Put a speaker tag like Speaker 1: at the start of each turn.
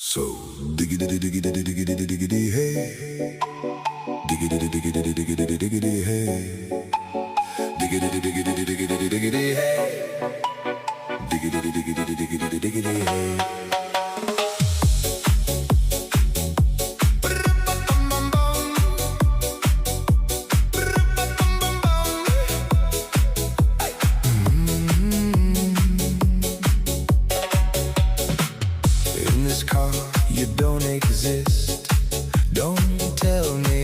Speaker 1: So diggity diggity diggity diggity hey, diggity diggity diggity diggity hey, diggity diggity diggity diggity hey, diggity diggity diggity diggity hey. In this car, you don't exist. Don't tell me